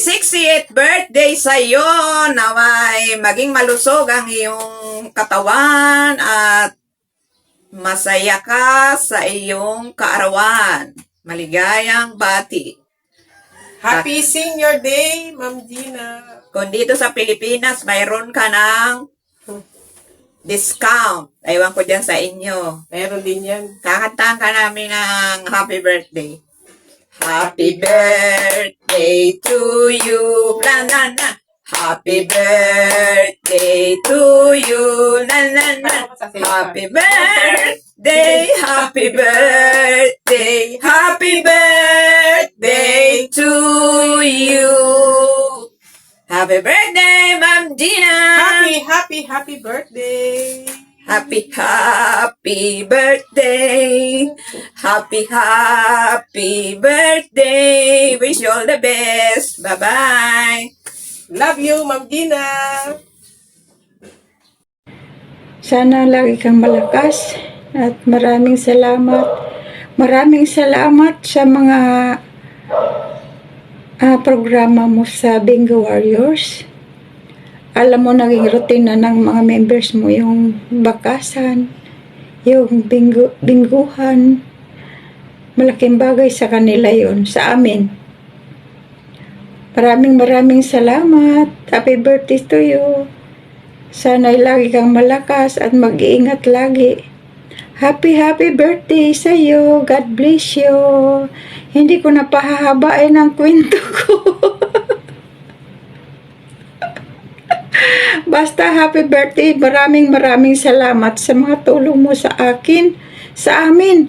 60th birthday sa iyo. Naway maging malusog ang iyong katawan at masaya ka sa iyong kaarawan. Maligayang bati. Happy Senior Day, Ma'am Gina. Kung dito sa Pilipinas, mayroon ka ng discount. Ewan ko dyan sa inyo. Meron din yan. Kakantahan ka namin ng happy birthday. Happy birthday to you. Na na na. Happy birthday to you. Na na na. Happy birthday. Happy birthday. Happy birthday to you. Happy birthday, Ma'am Gina. Happy birthday. Happy birthday. Happy birthday. Wish you all the best. Bye-bye. Love you, Ma'am Gina. Sana lagi kang malakas at maraming salamat. Maraming salamat sa mga programa mo sa Bingo Warriors. Alam mo, naging routine na ng mga members mo yung bakasan, yung bingguhan. Malaking bagay sa kanila yon, sa amin. Maraming salamat. Happy birthday to you. Sana'y lagi kang malakas at mag-iingat lagi. Happy birthday sa iyo. God bless you. Hindi ko na pahahabain ang kwento ko. Basta happy birthday. Maraming salamat sa mga tulong mo sa akin, sa amin,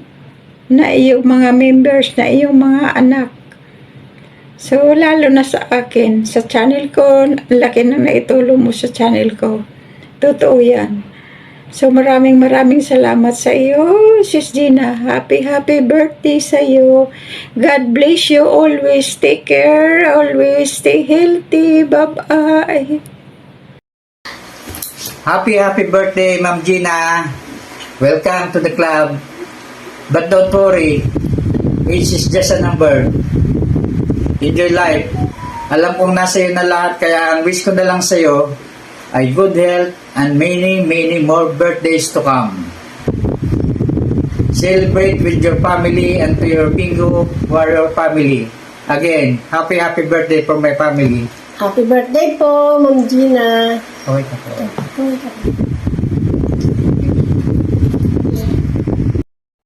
na iyong mga members, na iyong mga anak. So, lalo na sa akin, sa channel ko, laki na naitulong mo sa channel ko. Totoo yan. So, maraming salamat sa iyo, Sis Gina. Happy birthday sa iyo. God bless you always. Take care. Always stay healthy. Bye-bye. Happy birthday, Ma'am Gina. Welcome to the club. But don't worry, age is just a number. Enjoy life. Alam kong nasa iyo na lahat, kaya ang wish ko na lang sa iyo ay good health and many more birthdays to come. Celebrate with your family and to your Bingo Warrior family. Again, happy birthday for my family. Happy birthday po, Ma'am Gina. Okay ka po.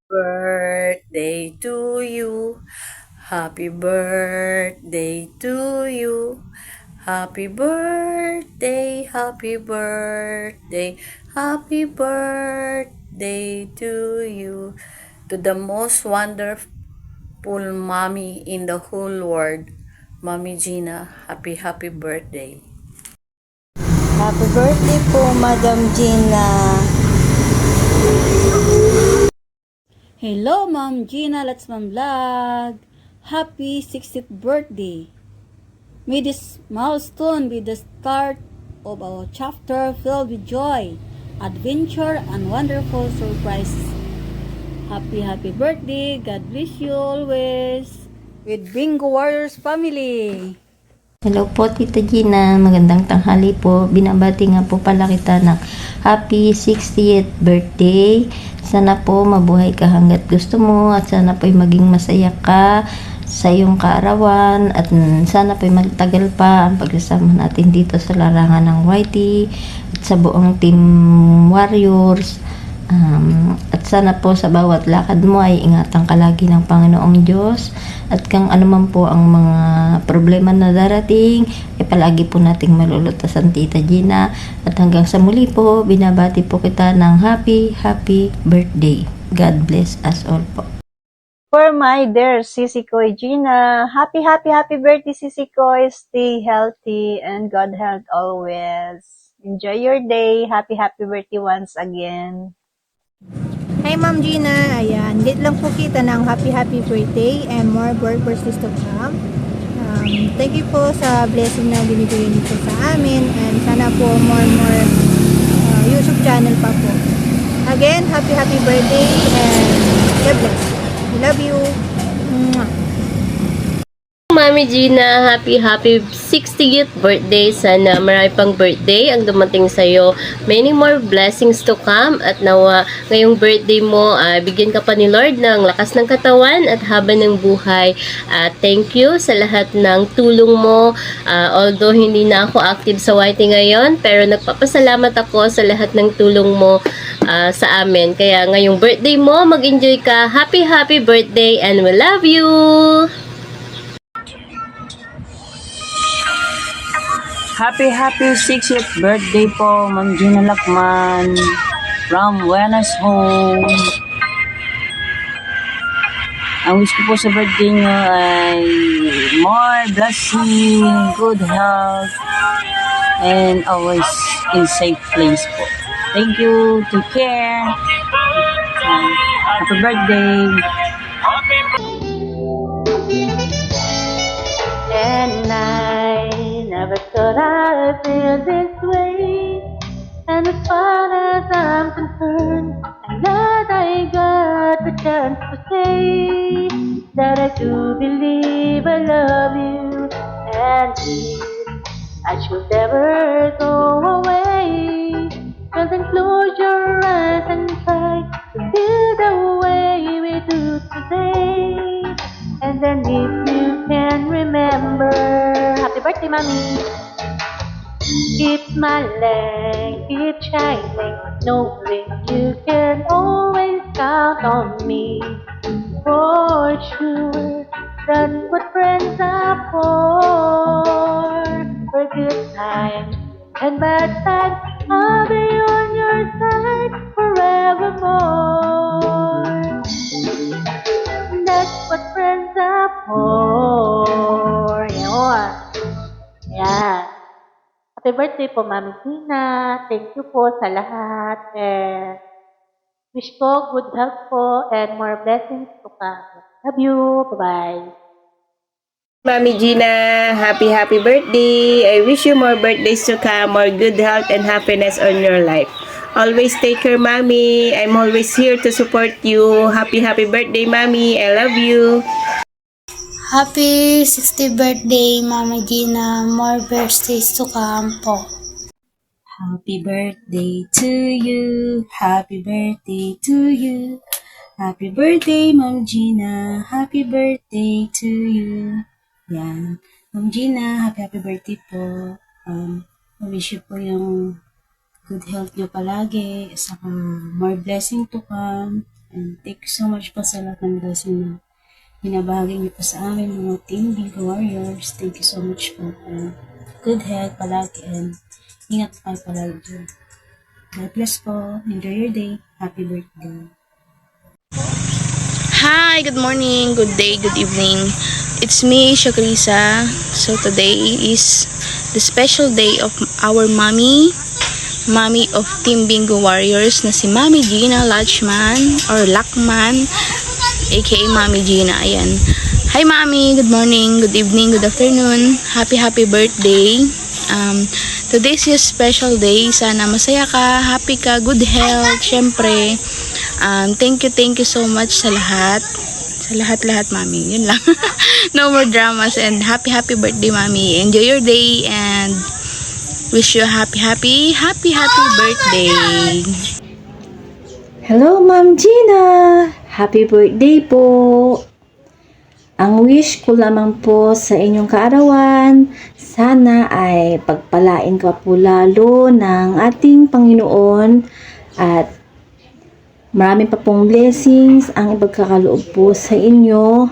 Birthday to you. Happy birthday to you. Happy birthday, happy birthday to you. To the most wonderful mommy in the whole world, Mommy Gina. Happy birthday. Happy birthday po, Madam Gina. Hello, Ma'am Gina. Let's Ma'am Vlog. Happy 60th birthday. May this milestone be the start of our chapter filled with joy, adventure, and wonderful surprises. Happy birthday. God bless you always. With Bingo Warriors family. Hello po, Tita Gina. Magandang tanghali po. Binabati nga po pala kita ng happy 60th birthday. Sana po mabuhay ka hanggat gusto mo at sana po'y maging masaya ka sa iyong kaarawan at sana po'y magtagal pa ang pagsasama natin dito sa larangan ng YT at sa buong Team Warriors. At sana po sa bawat lakad mo ay ingatan ka lagi ng Panginoong Diyos at kung ano man po ang mga problema na darating ay palagi po nating malulutasan, Tita Gina. At hanggang sa muli po, binabati po kita ng happy birthday. God bless us all po. For my dear Sisi Koy Gina, happy birthday, Sisi Koy. Stay healthy and God health always. Enjoy your day. Happy birthday once again. Hi Ma'am Gina, ayan, dito lang po kita ng happy birthday and more birthdays to come. Thank you po sa blessing na binibigay nito sa amin and sana po more YouTube channel pa po. Again, happy birthday and God bless. We love you. Mwah. Mami Gina, happy 60th birthday. Sana marami pang birthday ang dumating sa'yo. Many more blessings to come. At nawa ngayong birthday mo, bigyan ka pa ni Lord ng lakas ng katawan at haba ng buhay. Thank you sa lahat ng tulong mo. Although hindi na ako active sa YT ngayon, pero nagpapasalamat ako sa lahat ng tulong mo sa amin. Kaya ngayong birthday mo, mag-enjoy ka. Happy birthday and we love you! Happy 60th birthday po, Ma'am Gina Lakman from Buenos Home. Ang wish ko po sa birthday nyo ay more blessing, good health, and always in safe place po. Thank you, take care, happy birthday. And I never thought I'd feel this way. And as far as I'm concerned, I'm glad I got the chance to say that I do believe I love you, and if I should ever go away, well then close your eyes and try to feel the way we do today. And then if you can remember, happy birthday, mommy. Keep smiling, keep shining, knowing you can always count on me. For sure, that's what friends are for good times and bad times, I'll be on your side forevermore. That's what friends are for. Yeah. Happy birthday po, Mami Gina. Thank you po sa lahat. And wish ko good health po and more blessings to come. Love you. Bye-bye. Mami Gina, happy birthday. I wish you more birthdays to come, more good health and happiness on your life. Always take care, Mami. I'm always here to support you. Happy birthday, Mami. I love you. Happy 60th birthday, Mama Gina. More birthdays to come po. Happy birthday to you. Happy birthday to you. Happy birthday, Ma'am Gina. Happy birthday to you. Yan. Ma'am Gina, happy birthday po. I wish you po yung good health nyo palagi. Saka more blessing to come. And thank you so much po sa lahat ng blessing na binabahagi niyo po sa amin, mga Team Bingo Warriors. Thank you so much po. Good health palagi and ingat kayo palagi dyan. God bless po. Enjoy your day. Happy birthday. Hi, good morning, good day, good evening. It's me, Shakrisa. So today is the special day of our mommy of Team Bingo Warriors na si Mami Gina Lachman or Lakman, aka Mami Gina. Ayan. Hi Mami, good morning, good evening, good afternoon. Happy birthday. Today's your special day. Sana masaya ka, happy ka, good health, syempre. Thank you so much sa lahat. Sa lahat, Mami. Yun lang. No more dramas and happy birthday, Mami. Enjoy your day and wish you a happy birthday. Hello, Ma'am Gina. Happy birthday po. Ang wish ko lamang po sa inyong kaarawan, sana ay pagpalain ka po lalo ng ating Panginoon at marami pa pong blessings ang ipagkakaloob po sa inyo.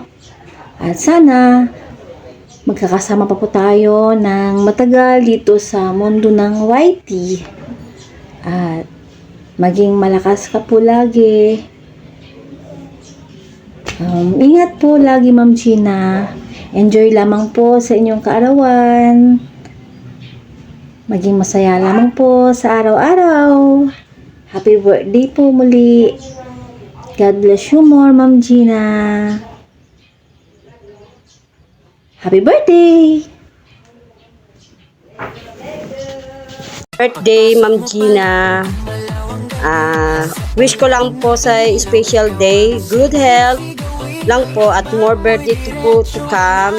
At sana magkakasama pa po tayo ng matagal dito sa mundo ng YT. At maging malakas ka po lagi. Ingat po lagi, Ma'am Gina. Enjoy lamang po sa inyong kaarawan. Maging masaya lamang po sa araw-araw. Happy birthday po muli. God bless you more, Ma'am Gina. Happy birthday! Birthday, Ma'am Gina. Wish ko lang po sa special day, good health lang po at more birthday to come.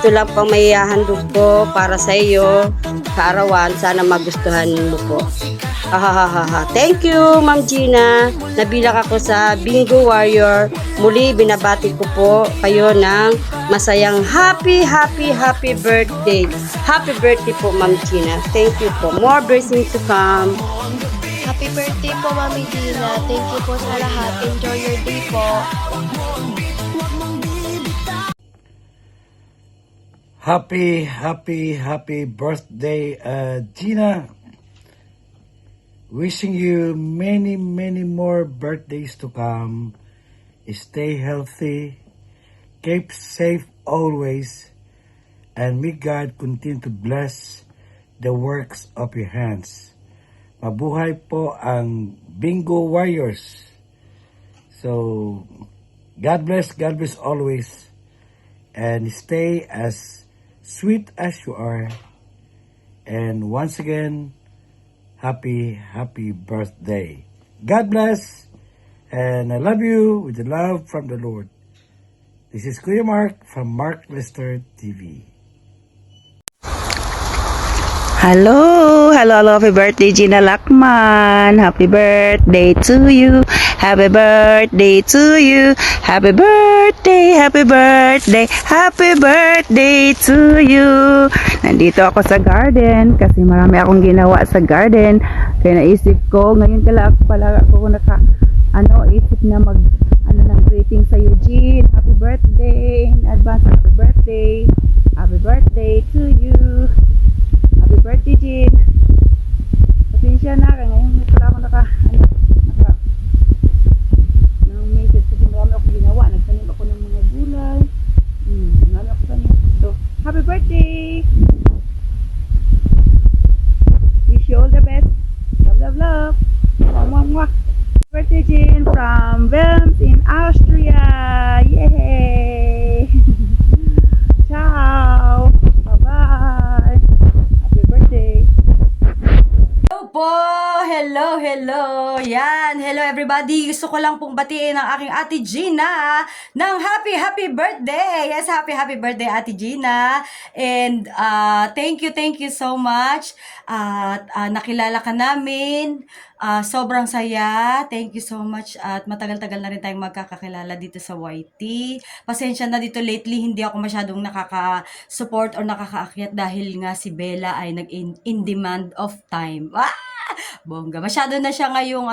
ito lang pang may handog ko para sa iyo kaarawan. Sana magustuhan mo po. Thank you, Ma'am Gina. Nabilang ako sa Bingo Warrior. Muli, binabati ko po kayo ng masayang happy birthday. Happy birthday po, Ma'am Gina. Thank you po. More blessings to come. Happy birthday po, Mami Gina. Thank you po sa lahat. Enjoy your day po. Happy birthday, Gina. Wishing you many more birthdays to come. Stay healthy, keep safe always, and may God continue to bless the works of your hands. Mabuhay po ang Bingo Warriors. So, God bless always, and stay as sweet as you are. And once again, happy birthday. God bless, and I love you with the love from the Lord. This is Kuya Mark from Mark Lester TV. Hello, happy birthday Gina Lakman. Happy birthday to you. Happy birthday to you. Happy birthday to you. Nandito ako sa garden kasi marami akong ginawa sa garden. Kaya naisip ko, ngayon pala ako isip na ng greeting sa Eugene. Happy birthday in advance. Happy birthday to you. Happy birthday, Jean. Pasensya na, ngayon pala ako ng message kasi marami ako ginawa. Nagtanim ako ng mga gulay. Marami ako tanim. So, happy birthday! Wish you all the best. Love. Mwah. Birthday, Jean, from Wilms in Austria. Yay! Ciao! Bye-bye! Hello! Yan! Hello everybody! Gusto ko lang pong batiin ang aking Ate Gina ng happy birthday! Yes, happy birthday Ate Gina! And thank you so much! At nakilala ka namin. Sobrang saya. Thank you so much. At matagal-tagal na rin tayong magkakakilala dito sa YT. Pasensya na dito lately, hindi ako masyadong nakaka-support or nakakaakyat dahil nga si Bella ay nag-in demand of time. Bongga. Masyado na siya ngayong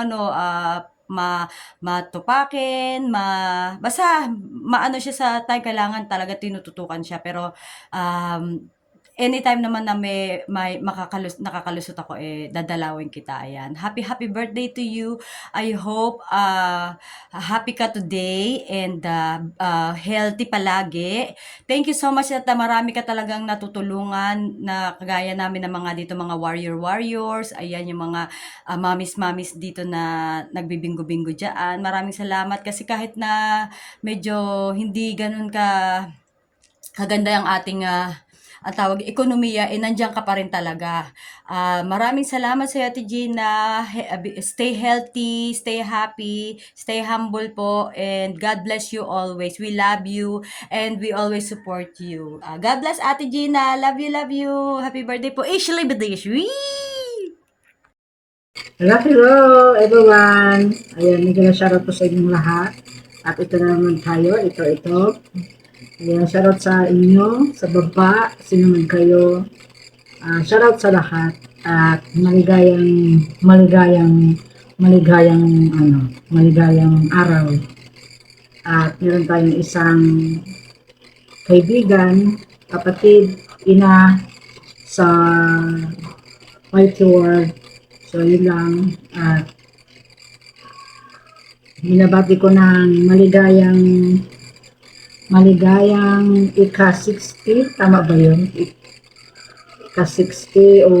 matupakin, basta maano siya sa time, kailangan talaga tinututukan siya. Pero anytime naman na may nakakalusot ako, dadalawin kita. Ayan. Happy birthday to you. I hope happy ka today and healthy palagi. Thank you so much at marami ka talagang natutulungan na kagaya namin ng mga dito, mga warriors. Ayan yung mga mamis dito na nagbibingo-bingo dyan. Maraming salamat kasi kahit na medyo hindi ganun kaganda yung ating ang tawag, ekonomiya, nandiyan ka pa rin talaga. Maraming salamat sa iyo, Ate Gina. Stay healthy, stay happy, stay humble po, and God bless you always. We love you, and we always support you. God bless, Ate Gina. Love you. Happy birthday po. Ishli Badish. Hello everyone. Ayan, may shoutout po sa inyong lahat. At ito na naman tayo. Ito. Ayan, shoutout sa inyo, sa baba, sino man kayo. Shoutout sa lahat. At maligayang araw. At meron tayong isang kaibigan, kapatid, ina sa White World. So, yun lang. At binabati ko ng maligayang ika-60, tama ba yun? Ika-60 o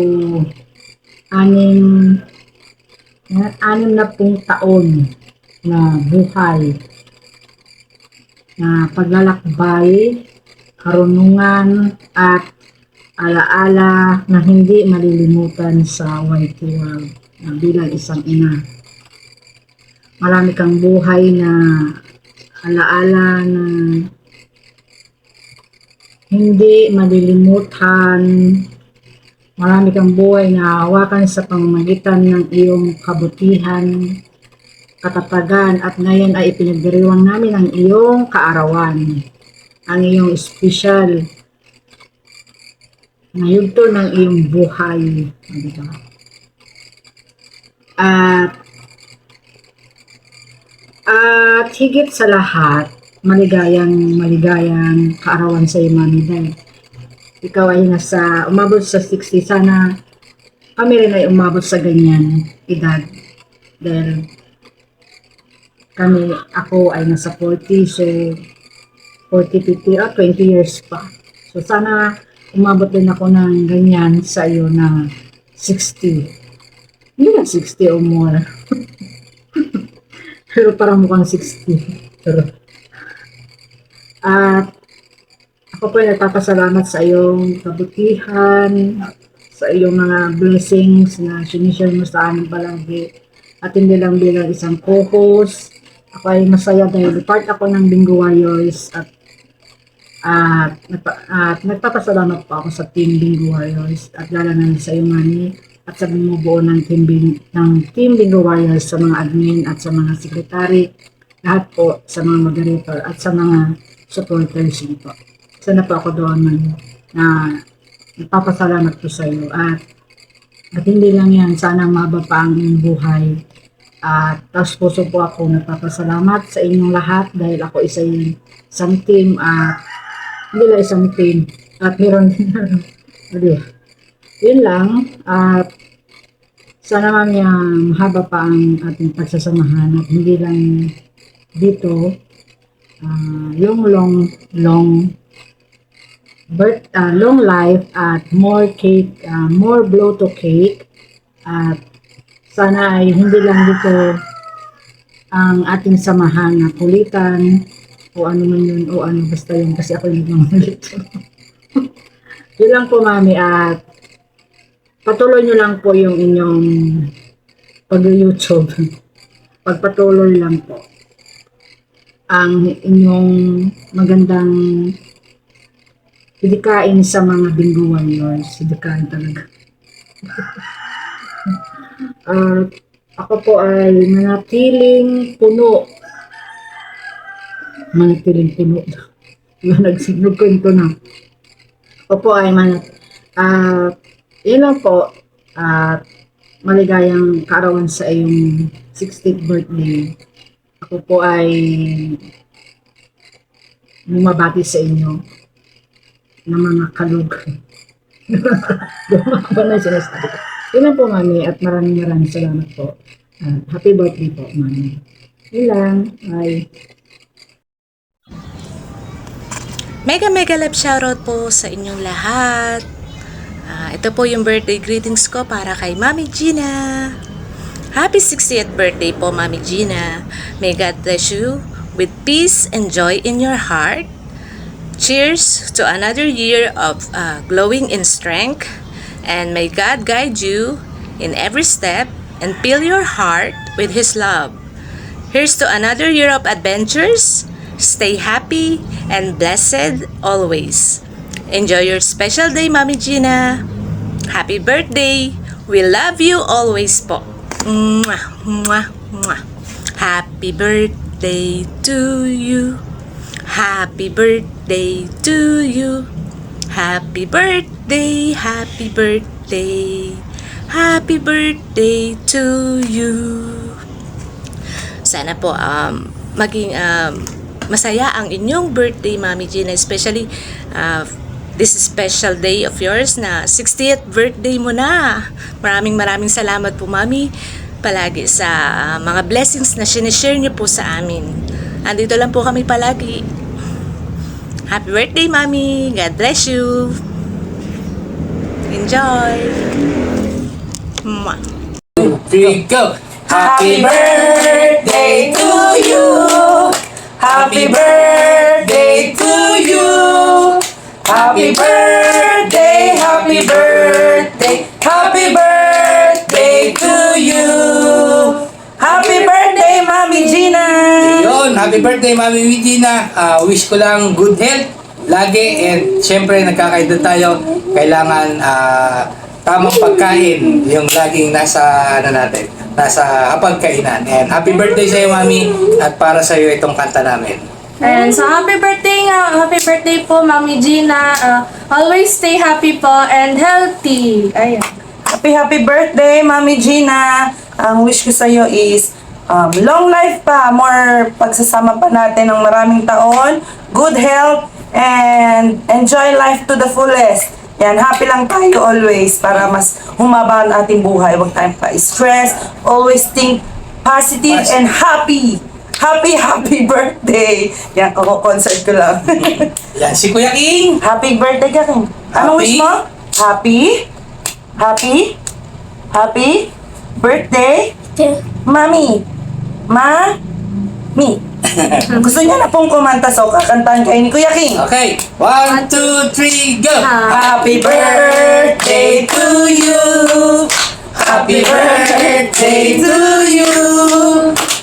6 na pong taon na buhay, na paglalakbay, karunungan at alaala na hindi malilimutan sa YT World bilang isang ina. Marami kang buhay na alaala na hindi malilimutan. Marami kang buhay na hawakan sa pamamagitan ng iyong kabutihan, katatagan, at ngayon ay ipinagdiriwang namin ang iyong kaarawan, ang iyong espesyal na yugto ng iyong buhay. Diba? At higit sa lahat, maligayang kaarawan sa iyo, Mami, dahil ikaw ay umabot sa 60, sana kami rin ay umabot sa ganyan edad. Dahil ako ay nasa 40, so 40, 50, 20 years pa. So sana umabot din ako ng ganyan sa iyo na 60. Hindi na 60 or more. Pero parang mukhang 60. At ako po ay nagpapasalamat sa iyong kabutihan, sa iyong mga blessings na sinishare mo sa amin palagi. At hindi lang bilang isang co-host. Ako ay masaya dahil part ako ng Bingo Warriors at nagpapasalamat po ako sa Team Bingo Warriors at lalo na sa iyo, Mami, at sa bumubuo ng Team Bingo Warriors, sa mga admin at sa mga sekretary, lahat po sa mga moderator at sa mga supporters po. Sana po ako doon na nagpapasalamat po sa iyo at hindi lang yan, sana maba pa ang inyong buhay. At taos puso po ako nagpapasalamat sa inyong lahat dahil ako isang team at hindi lang isang team at meron yun lang at sana mahaba pa ang ating pagsasamahan at hindi lang dito yung long life at more cake, more blow to cake, at sana ay hindi lang dito ang ating samahan na kulitan o ano man yun o ano basta yun kasi ako yung nagmamulit. Yun lang po, Mami, at patuloy nyo lang po yung inyong pag-YouTube. Pagpatuloy lang po ang inyong magandang hidikain sa mga Bingo Warriors. Hidikain talaga. Ako po ay manatiling puno. Nagkwento na. Ako po ay yun lang po. Maligayang kaarawan sa iyong 60th birthday. Ako po ay bumabati sa inyo ng mga kalug. Yun lang po, Mami, at maraming salamat po. Happy birthday po, Mami. Yun lang. Bye. Mega love shoutout po sa inyong lahat. Ito po yung birthday greetings ko para kay Mami Gina. Happy 60th birthday po, Mami Gina. May God bless you with peace and joy in your heart. Cheers to another year of glowing in strength, and may God guide you in every step and fill your heart with His love. Here's to another year of adventures. Stay happy and blessed always. Enjoy your special day, Mami Gina. Happy birthday. We love you always po. Mwah, mwah, mwah. Happy birthday to you. Happy birthday to you. Happy birthday, happy birthday. Happy birthday to you. Sana po maging masaya ang inyong birthday, Mami Gina, especially this special day of yours na 60th birthday mo na. Maraming salamat po, Mami, palagi sa mga blessings na sinishare niyo po sa amin. Andito lang po kami palagi. Happy birthday, Mami. God bless you. Enjoy. Mwah. 2, 3, go! Happy birthday to you! Happy birthday to you! Happy birthday, happy birthday, happy birthday to you! Happy birthday, Mami Gina! Yun, happy birthday, Mami Gina. Wish ko lang good health, lagi. And syempre, nagkakaedad tayo. Kailangan tamang pagkain yung laging nasa nasa hapagkainan. And happy birthday sa iyo, Mami, at para sa iyo itong kanta namin. And so happy birthday po Mami Gina. Always stay happy po and healthy. Ayan. Happy birthday, Mami Gina. Ang wish ko sa iyo is long life pa, more pagsasama pa natin ng maraming taon, good health, and enjoy life to the fullest. Yan, happy lang tayo always para mas humaba ang ating buhay. Huwag tayong pa-stress. Always think positive and happy. Happy birthday! Yan, concert ko lang. Yan, si Kuya King! Happy birthday ka, King. Anong wish mo? Happy birthday, Mami. Gusto niya na pong kumanta, so kakantahan kayo ni Kuya King. Okay, 1, 2, 3, go! Happy birthday to you. Happy birthday to you.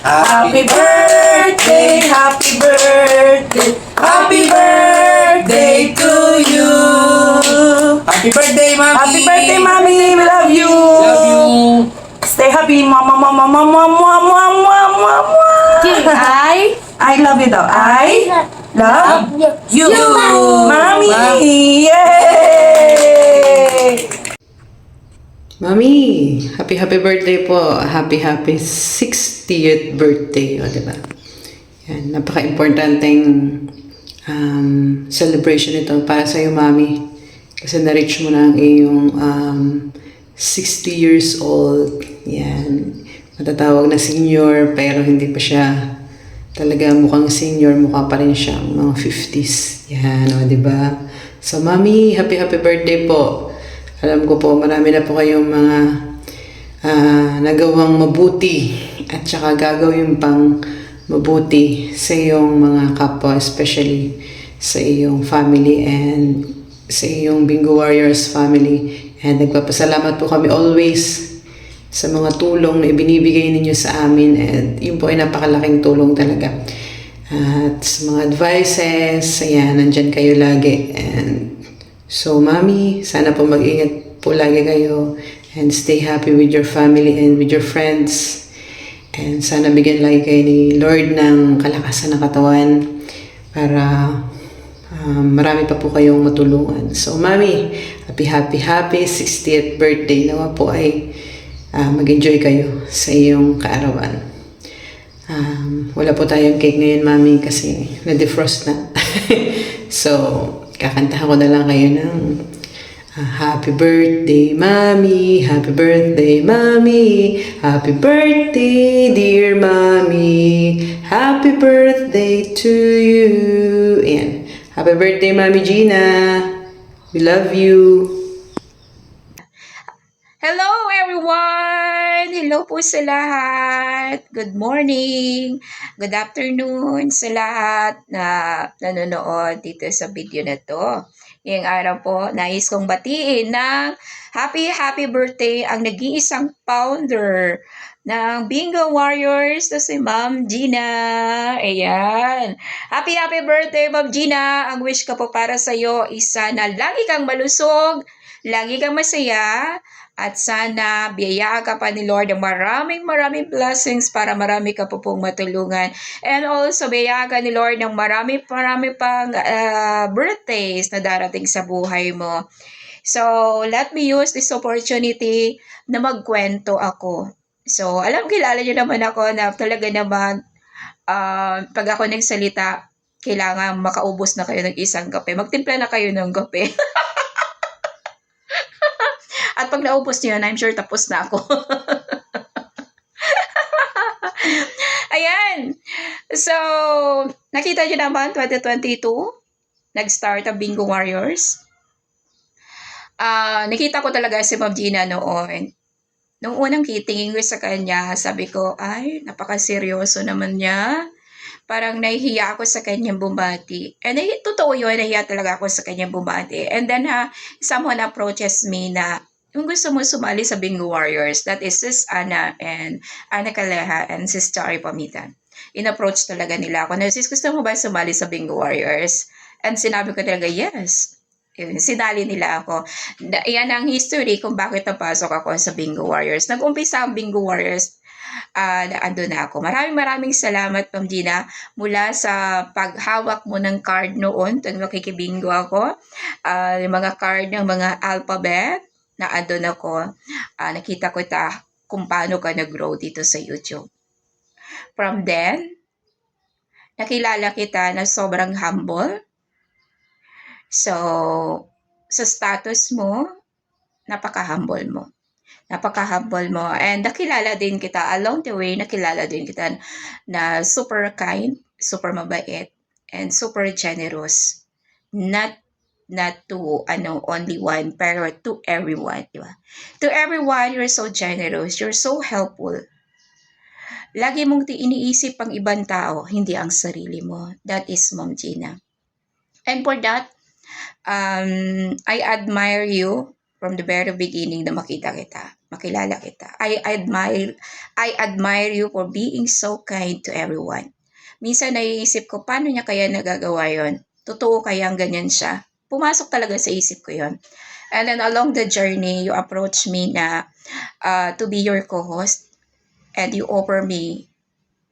Happy birthday, happy birthday, happy birthday to you. Happy birthday, Mami! Happy birthday, Mami! We love you! Love you! Stay happy, mama. I love you daw. I love you, Mami! Yay! Mami, happy birthday po. Happy 60th birthday. O, diba? Yan, napaka-importanting celebration ito para sa iyo, Mami. Kasi na-reach mo na ang iyong 60 years old. Yan. Matatawag na senior, pero hindi pa siya talaga mukhang senior. Mukha pa rin siya mga 50s. Yan, o, diba? So, Mami, happy birthday po. Alam ko po, marami na po kayong mga nagawang mabuti at saka gagawin pang mabuti sa iyong mga kapwa, especially sa iyong family and sa iyong Bingo Warriors family. And nagpapasalamat po kami always sa mga tulong na ibinibigay ninyo sa amin, and yun po ay napakalaking tulong talaga. At sa mga advices, ayan, nandyan kayo lagi. And so, Mami, sana po mag-ingat po lagi kayo and stay happy with your family and with your friends. And sana bigyan lagi kayo ni Lord ng kalakasan ng katawan para marami pa po kayong matulungan. So, Mami, happy 60th birthday. Nawa po ay mag-enjoy kayo sa iyong kaarawan. Wala po tayong cake ngayon, Mami, kasi na-defrost na. So, kakantahan ko na lang kayo ng happy birthday, Mami. Happy birthday, Mami. Happy birthday, dear Mami. Happy birthday to you. Ayan. Happy birthday, Mami Gina. We love you. Hello everyone! Hello po sa lahat. Good morning. Good afternoon sa lahat na nanonood dito sa video na to. Ngayong araw po, nais kong batiin ng happy birthday ang nag-iisang founder ng Bingo Warriors na si Ma'am Gina. Ayan. Happy birthday, Ma'am Gina. Ang wish ko po para sa iyo is sana lagi kang malusog, lagi kang masaya, at sana biyayaan ka pa ni Lord ng maraming blessings para marami ka po pong matulungan. And also, biyayaan ka ni Lord ng marami pang birthdays na darating sa buhay mo. So, let me use this opportunity na magkwento ako. So, kilala niyo naman ako na talaga naman pag ako nagsalita, kailangan makaubos na kayo ng isang kape. Magtimpla na kayo ng kape. At pag naubos niyo, I'm sure tapos na ako. Ayan. So, nakita niyo naman, 2022, nag-start ang Bingo Warriors. Nakita ko talaga si Ma'am Gina noon. Nung unang tingin ko sa kanya, sabi ko, ay, napaka-seryoso naman niya. Parang nahihiya ako sa kanyang bumati. And totoo yun, nahihiya talaga ako sa kanyang bumati. And then, someone approaches me na, kung gusto mo sumali sa Bingo Warriors, that is Sis Ana and Ana Caleja and Sis Chari Pamitan. In-approach talaga nila ako na, sis, gusto mo ba sumali sa Bingo Warriors? And sinabi ko talaga, yes. Yun, sinali nila ako. Yan ang history kung bakit napasok ako sa Bingo Warriors. Nag-umpisa ang Bingo Warriors, ando na ako. Maraming salamat, Ma'am Gina, mula sa paghawak mo ng card noon, tuwing makikibingo ako, yung mga card ng mga alphabet, na andun ako, nakita ko kung paano ka nag-grow dito sa YouTube. From then, nakilala kita na sobrang humble. So, sa status mo, napaka-humble mo. Napaka-humble mo. And nakilala din kita, along the way, nakilala din kita na super kind, super mabait, and super generous. Not to only one, pero to everyone, di ba? To everyone, you're so generous, you're so helpful. Lagi mong iniisip ang ibang tao, hindi ang sarili mo. That is Ma'am Gina. And for that, I admire you from the very beginning na makilala kita. I admire you for being so kind to everyone. Minsan naiisip ko, paano niya kaya nagagawa yon? Totoo kaya ganyan siya? Pumasok talaga sa isip ko yon. And then along the journey, you approach me na to be your co-host and you offer me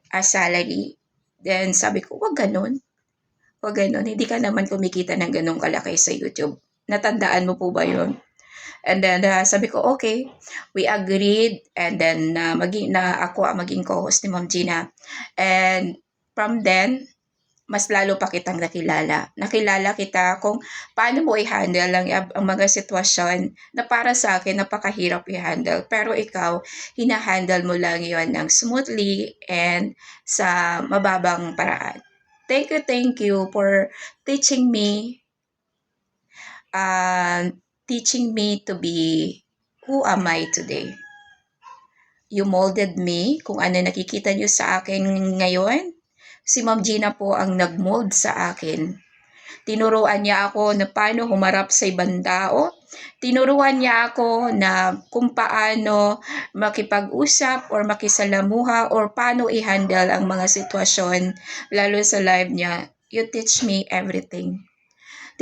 a salary. Then sabi ko, wag ganun. Wag ganun. Hindi ka naman kumikita ng ganun kalaki sa YouTube. Natandaan mo po ba yun? And then sabi ko, okay. We agreed. And then ako ang maging co-host ni Ma'am Gina. And from then, mas lalo pa kitang nakilala. Nakilala kita kung paano mo i-handle ang mga sitwasyon na para sa akin napakahirap i-handle. Pero ikaw, hina-handle mo lang yon ng smoothly and sa mababang paraan. Thank you for teaching me to be who am I today. You molded me kung ano nakikita nyo sa akin ngayon. Si Ma'am Gina po ang nag-mold sa akin. Tinuruan niya ako na paano humarap sa ibang tao. Tinuruan niya ako na kung paano makipag-usap or makisalamuha or paano i-handle ang mga sitwasyon, lalo sa live niya. You teach me everything.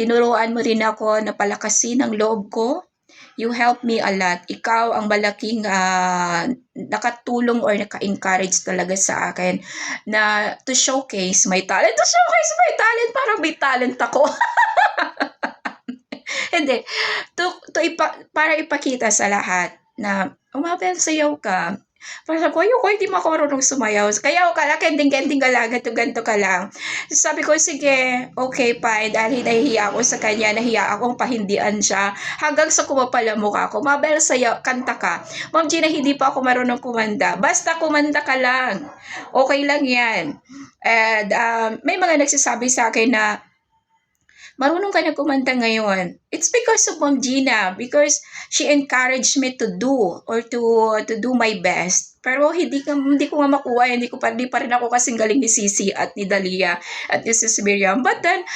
Tinuruan mo rin ako na palakasin ang loob ko. You help me a lot. Ikaw ang malaking nakatulong or naka-encourage talaga sa akin na to showcase my talent. To showcase my talent, parang may talent ako. Hindi. Para ipakita sa lahat na umabel sayaw ka. Para ko, hindi mo ako marunong sumayaw. Kaya ako kala, kending-kending ka lang, ganto ka lang. Sabi ko, sige, okay, fine. Dahil nahihiya ako sa kanya, nahiya akong pahindian siya. Hanggang sa kumapal ang mukha ko, mabel sayaw, kanta ka. Ma'am Gina, hindi pa ako marunong kumanda. Basta kumanda ka lang. Okay lang yan. And may mga nagsasabi sa akin na, marunong ka na kumanta ngayon. It's because of Ma'am Gina, because she encouraged me to do or to do my best. Pero hindi ko nga makuha, hindi pa rin ako kasing galing ni Sisi at ni Dalia at ni Sis Miriam. But then,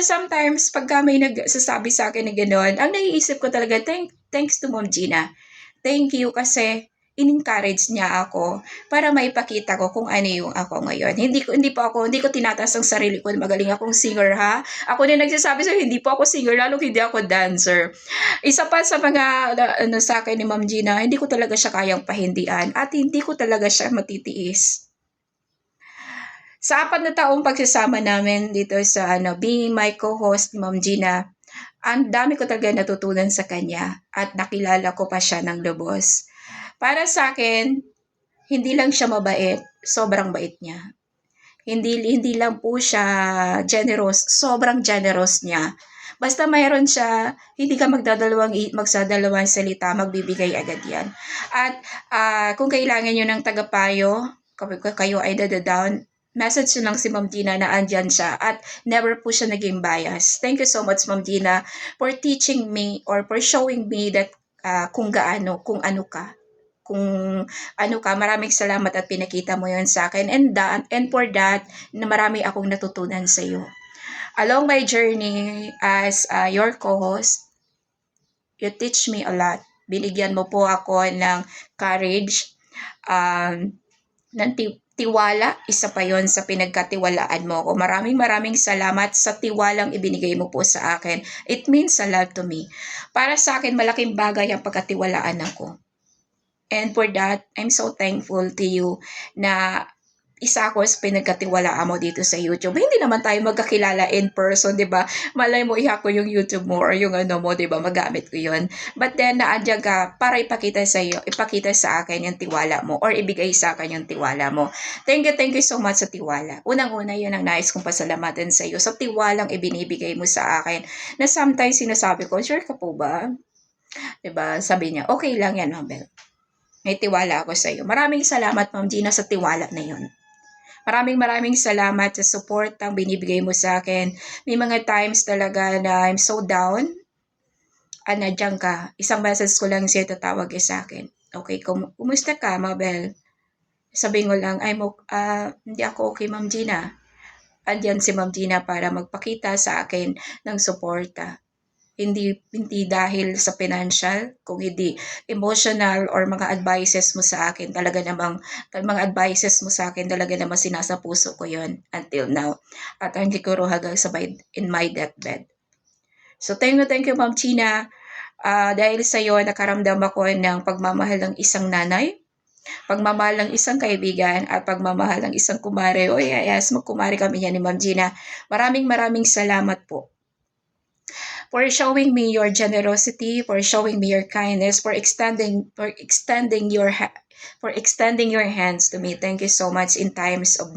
sometimes pagka may nagsasabi sa akin na gano'n, ang naiisip ko talaga, thanks to Ma'am Gina. Thank you kasi in-encourage niya ako para maipakita ko kung ano yung ako ngayon. Hindi ko tinataas ang sarili ko na magaling akong singer, ha? Ako na nagsasabi sa'yo, hindi po ako singer, lalo hindi ako dancer. Isa pa sa mga sa akin ni Ma'am Gina, hindi ko talaga siya kayang pahindian at hindi ko talaga siya matitiis. Sa 4 na taong pagsasama namin dito sa being my co-host ni Ma'am Gina, ang dami ko talaga natutunan sa kanya at nakilala ko pa siya ng lubos. Para sa akin, hindi lang siya mabait, sobrang bait niya. Hindi lang po siya generous, sobrang generous niya. Basta mayroon siya, hindi ka magsadalawang salita, magbibigay agad yan. At kung kailangan nyo ng tagapayo, kayo ay down, message nyo lang si Ma'am Gina na andyan siya at never po siya naging bias. Thank you so much, Ma'am Gina, for teaching me or for showing me that kung ano ka, maraming salamat at pinakita mo yon sa akin. And for that, na marami akong natutunan sa iyo. Along my journey as your co-host, you teach me a lot. Binigyan mo po ako ng courage, Tiwala, isa pa yon sa pinagkatiwalaan mo ko. Maraming salamat sa tiwalang ibinigay mo po sa akin. It means a lot to me. Para sa akin, malaking bagay ang pagkatiwalaan ako. And for that, I'm so thankful to you na isa ako sa pinagkatiwalaan mo dito sa YouTube. Hindi naman tayo magkakilala in person, di ba? Malay mo, iha ko yung YouTube mo or yung ano mo, di ba? Magamit ko yun. But then, naandyan ka para ipakita sa akin yung tiwala mo or ibigay sa akin yung tiwala mo. Thank you so much sa tiwala. Unang-una, yun ang nais kong pasalamatan sa iyo. Sa tiwalang ibinibigay mo sa akin na sometimes sinasabi ko, sure ka po ba? Di ba? Sabi niya, okay lang yan, Mabel. May tiwala ako sa iyo. Maraming salamat, Ma'am Gina, sa tiwala na yun. Maraming salamat sa support ang binibigay mo sa akin. May mga times talaga na I'm so down. Nandiyan ka. Isang message ko lang siya tatawag sa akin. Okay, kumusta ka, Mabel? Sabihin ko lang, hindi ako okay, Ma'am Gina. Andiyan si Ma'am Gina para magpakita sa akin ng suporta. Hindi dahil sa financial, kung hindi emotional or mga advices mo sa akin, talaga namang sinasa puso ko yon until now. At hindi ko hanggang sabay in my deathbed. So thank you Ma'am Gina. Dahil sa iyo, nakaramdam ako ng pagmamahal ng isang nanay, pagmamahal ng isang kaibigan, at pagmamahal ng isang kumare. O yes, magkumare kami yan ni Ma'am Gina. Maraming salamat po. For showing me your generosity, for showing me your kindness, for extending your hands to me. Thank you so much in times of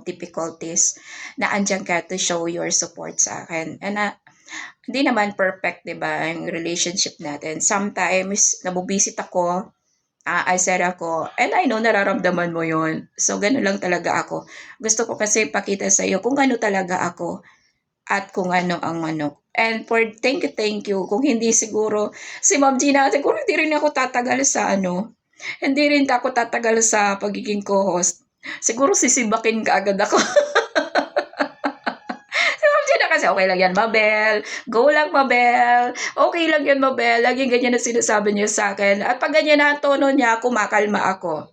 difficulties na andyan ka to show your support sa akin. And hindi naman perfect, 'di ba, ang relationship natin. Sometimes nabubisit ako, asar ako, and I know nararamdaman mo 'yon. So gano'n lang talaga ako. Gusto ko kasi pakita sa iyo kung ano talaga ako. At kung ano ang And for thank you. Kung hindi siguro, si Ma'am Gina, siguro hindi rin ako tatagal sa Hindi rin ako tatagal sa pagiging co-host. Siguro sisibakin ka agad ako. Si Ma'am Gina kasi, okay lang yan, Mabel. Go lang, Mabel. Okay lang yan, Mabel. Laging ganyan na sinasabi niya sa akin. At pag ganyan na ang tono niya, kumakalma ako.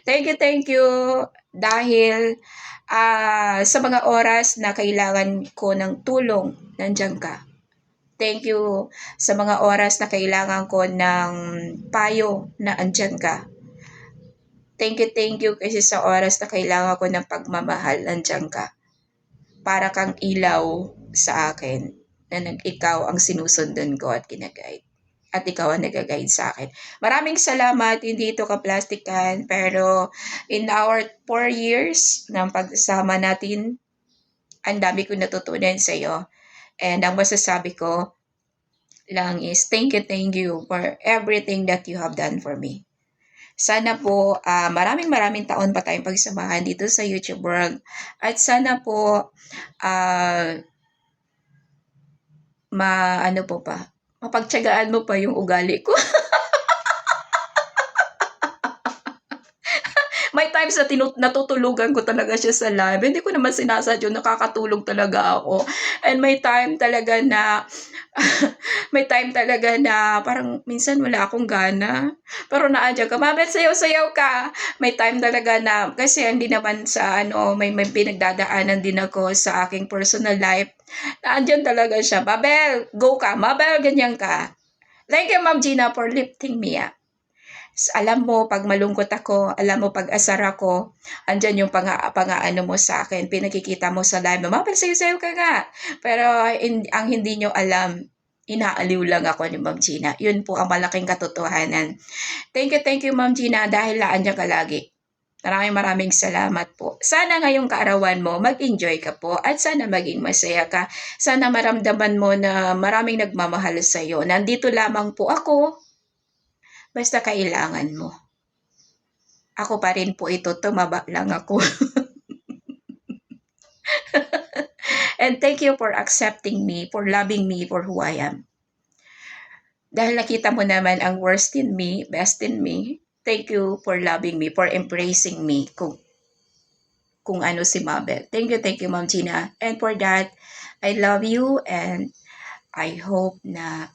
Thank you. Dahil sa mga oras na kailangan ko ng tulong, nandiyan ka. Thank you sa mga oras na kailangan ko ng payo, na andyan ka. Thank you kasi sa oras na kailangan ko ng pagmamahal, nandiyan ka. Para kang ilaw sa akin na ikaw ang sinusundan ko at kinaguide. At ikaw ang nag-guide sa akin. Maraming salamat, hindi ito kaplastikan, pero in our 4 years ng pagsasama natin, ang dami ko natutunan sa iyo. And ang masasabi ko lang is thank you for everything that you have done for me. Sana po maraming taon pa tayong pagsamahan dito sa YouTube world. At sana po mapagtiyagaan mo pa yung ugali ko. May times na natutulugan ko talaga siya sa live. Hindi ko naman sinasadyo, nakakatulog talaga ako. And may time talaga na parang minsan wala akong gana. Pero naandyan ka, Mabel, sayaw-sayaw ka. May time talaga na, kasi hindi naman sa may pinagdadaanan din ako sa aking personal life. Naandyan talaga siya. Mabel, go ka. Mabel, ganyan ka. Thank you, Ma'am Gina, for lifting me up. Alam mo, pag malungkot ako, alam mo, pag asar ako, andyan yung pang-ano mo sa akin, pinakikita mo sa live. Mabel, sayo-sayo ka nga. Pero ang hindi nyo alam, inaaliw lang ako ni Ma'am Gina. Yun po ang malaking katotohanan. Thank you, Ma'am Gina, dahil andyan ka lagi. Maraming salamat po. Sana ngayong kaarawan mo, mag-enjoy ka po at sana maging masaya ka. Sana maramdaman mo na maraming nagmamahal sa iyo. Nandito lamang po ako, basta kailangan mo. Ako pa rin po ito, tumaba lang ako. And thank you for accepting me, for loving me for who I am. Dahil nakita mo naman ang worst in me, best in me, thank you for loving me, for embracing me kung ano si Mabel. Thank you, Ma'am Gina. And for that, I love you and I hope na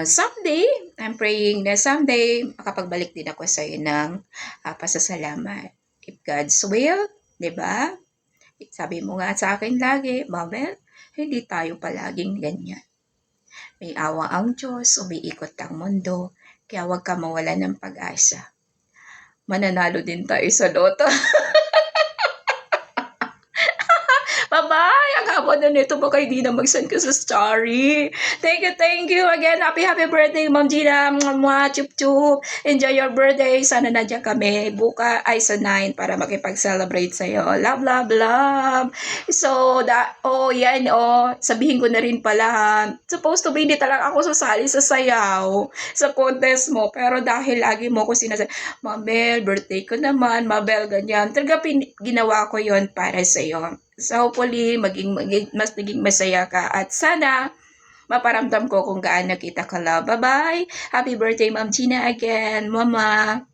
someday, I'm praying na someday makapagbalik din ako sa iyo ng pasasalamat. If God's will, di ba? Sabi mo nga sa akin lagi, Mabel, hindi tayo palaging ganyan. May awa ang Diyos, umiikot ang mundo, kaya huwag ka mawala ng pag-asa. Mananalo din tayo sa loto. Bye-bye! Ang haba na nito, baka hindi na mag-send ka sa story. Thank you again. Happy birthday, Ma'am Gina. Mwah, chup-chup. Enjoy your birthday. Sana nandiyan kami buka ay sa 9 para makipag-celebrate sa'yo. Love, love, love. So, sabihin ko na rin pala ha. Supposed to be, hindi talaga ako sasali sa sayaw, sa contest mo. Pero dahil lagi mo ko sinasabi, Mabel, birthday ko naman, Mabel, ganyan. Talaga ginawa ko yon para sa'yo. So hopefully, mas naging masaya ka at sana maparamdam ko kung gaano kita ka love. Bye-bye! Happy birthday, Ma'am Gina again. Mama!